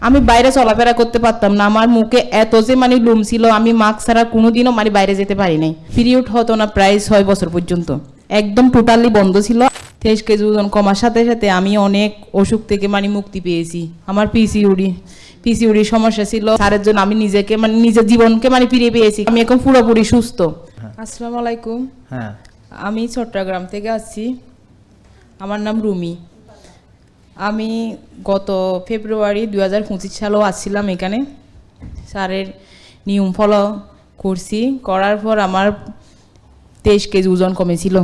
আমি বাইরে চলাফেরা করতে পারতাম না, আমার মুখে এত যে মানে লুম ছিল, আমি মাস্ক ছাড়া কোনোদিনও মানে বাইরে যেতে পারি নাই। পিরিয়ড হতো না প্রায় 6 বছর পর্যন্ত, একদম টোটালি বন্ধ ছিল। 23 কেজি ওজন কমার সাথে সাথে আমি অনেক অসুখ থেকে মানে মুক্তি পেয়েছি। আমার পিসিওডি সমস্যা ছিল, স্যারের জন্য আমি নিজেকে মানে নিজের জীবনকে মানে ফিরে পেয়েছি। আমি এখন পুরোপুরি সুস্থ। আসসালামু আলাইকুম। হ্যাঁ, আমি চট্টগ্রাম থেকে আসছি, আমার নাম রুমি। আমি গত ফেব্রুয়ারি 2025 সালেও আসছিলাম এখানে, স্যারের নিয়ম ফলো করছি, করার পর আমার 23 কেজি ওজন কমেছিল।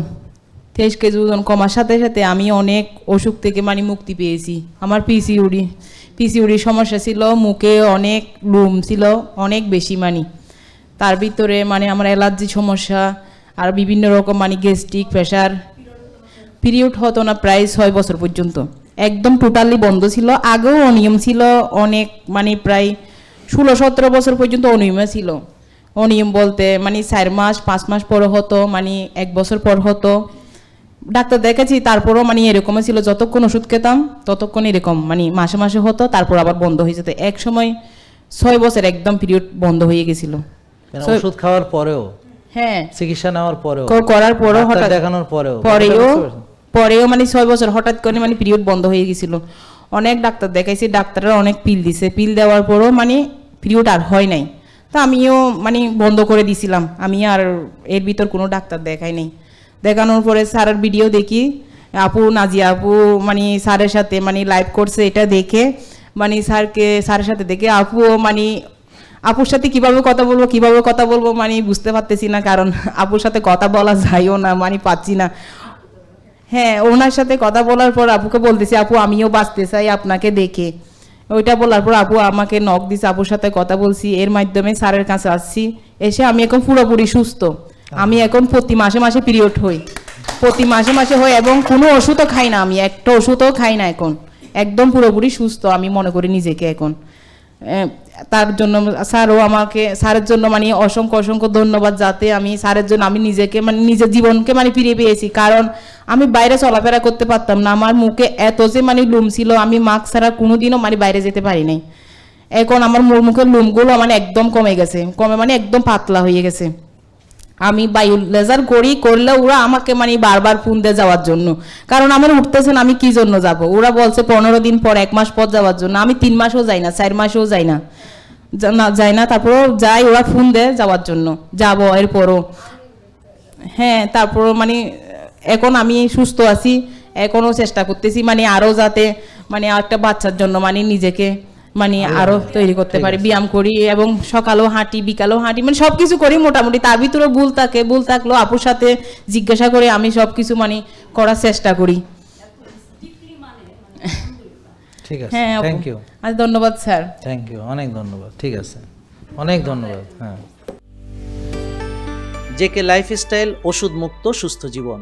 23 কেজি ওজন কমার সাথে সাথে আমি অনেক অসুখ থেকে মানে মুক্তি পেয়েছি। আমার পিসিওডি সমস্যা ছিল, মুখে অনেক লুম ছিল, অনেক বেশি মানে, তার ভিতরে মানে আমার অ্যালার্জি সমস্যা আর বিভিন্ন রকম মানে গ্যাস্ট্রিক, প্রেশার। পিরিয়ড হতো না প্রায় 6 বছর পর্যন্ত, একদম টোটালি বন্ধ ছিল। আগেও অনিয়ম ছিল অনেক, মানে প্রায় 16-17 বছর পর্যন্ত অনিয়ম ছিল। অনিয়ম বলতে মানে 4 মাস 5 মাস পরে হতো, মানে 1 বছর পর হতো। ডাক্তার দেখেছি, তারপরও মানে এরকমই ছিল, যতক্ষণ ওষুধ খেতাম ততক্ষণ এরকম মানে মাসে মাসে হতো, তারপর আবার বন্ধ হয়ে যেত। এক সময় 6 বছর একদম পিরিয়ড বন্ধ হয়ে গেছিল। ওষুধ খাওয়ার পরেও, হ্যাঁ, চিকিৎসা নেওয়ার পরেও, করার পরও হঠাৎ দেখানোর পরেও মানে 6 বছর হঠাৎ করে মানে পিরিয়ড বন্ধ হয়ে গেছিল। অনেক ডাক্তার দেখাইছি, ডাক্তাররা অনেক পিল দিছে, পিল দেওয়ার পরও মানে পিরিয়ড আর হয় নাই। তা আমিও মানে বন্ধ করে দিছিলাম, আমি আর এর ভিতর কোনো ডাক্তার দেখাই নাই। দেখানোর পরে স্যারের ভিডিও দেখি, নাজিয়া আপু মানে স্যারের সাথে মানে লাইভ করছে, এটা দেখে মানে স্যারের সাথে দেখে আপুর সাথে কিভাবে কথা বলবো মানে বুঝতে পারতেছি না, কারণ আপুর সাথে কথা বলা যায়ও না, মানে পাচ্ছি না। হ্যাঁ, ওনার সাথে কথা বলার পর আপুকে বলতেছি, আপু আমিও বাঁচতে চাই আপনাকে দেখে। ওইটা বলার পর আপু আমাকে নক দিছে, আপুর সাথে কথা বলছি, এর মাধ্যমে স্যারের কাছে আসছি। এসে আমি এখন পুরোপুরি সুস্থ। আমি এখন প্রতি মাসে মাসে পিরিয়ড হই, প্রতি মাসে মাসে হই, এবং কোনো ওষুধও খাই না, আমি একটা ওষুধও খাই না এখন, একদম পুরোপুরি সুস্থ আমি মনে করি নিজেকে এখন। তার জন্য স্যারের জন্য মানে অসংখ্য ধন্যবাদ, যাতে আমি স্যারের জন্য আমি নিজেকে মানে নিজের জীবনকে মানে ফিরে পেয়েছি। কারণ আমি বাইরে চলাফেরা করতে পারতাম না, আমার মুখে এত যে মানে লুম ছিল, আমি মাস্ক ছাড়া কোনোদিনও মানে বাইরে যেতে পারি নাই। এখন আমার মুখের লুমগুলো মানে একদম কমে গেছে, মানে একদম পাতলা হয়ে গেছে। আমি বায়ু লেজার করলে ওরা আমাকে মানে বারবার ফোন দিয়ে যাওয়ার জন্য, কারণ আমার উঠতেছেন, আমি কি জন্য যাব। ওরা বলছে 15 দিন পর, 1 মাস পর যাওয়ার জন্য। আমি 3 মাসও যাই না, 4 মাসেও যাই না, তারপরও যাই, ওরা ফোন দেয় যাওয়ার জন্য, যাব এরপরও। হ্যাঁ, তারপরও মানে এখন আমি সুস্থ আছি, এখনও চেষ্টা করতেছি মানে আরও যাতে মানে একটা বাচ্চার জন্য মানে নিজেকে মানে আরো তৈরি করতে পারি। ব্যায়াম করি এবং সকালেও হাঁটি, বিকালেও হাঁটি, মানে সবকিছু করি মোটামুটি। তার ভিতরে ভুল থাকলেও আপুর সাথে জিজ্ঞাসা করে আমি সবকিছু মানে করার চেষ্টা করি। ঠিক আছে, হ্যাঁ, থ্যাংক ইউ। আচ্ছা, ধন্যবাদ স্যার। থ্যাংক ইউ, অনেক ধন্যবাদ। ঠিক আছে, অনেক ধন্যবাদ। হ্যাঁ, জেকে লাইফস্টাইল, ওষুধ মুক্ত সুস্থ জীবন।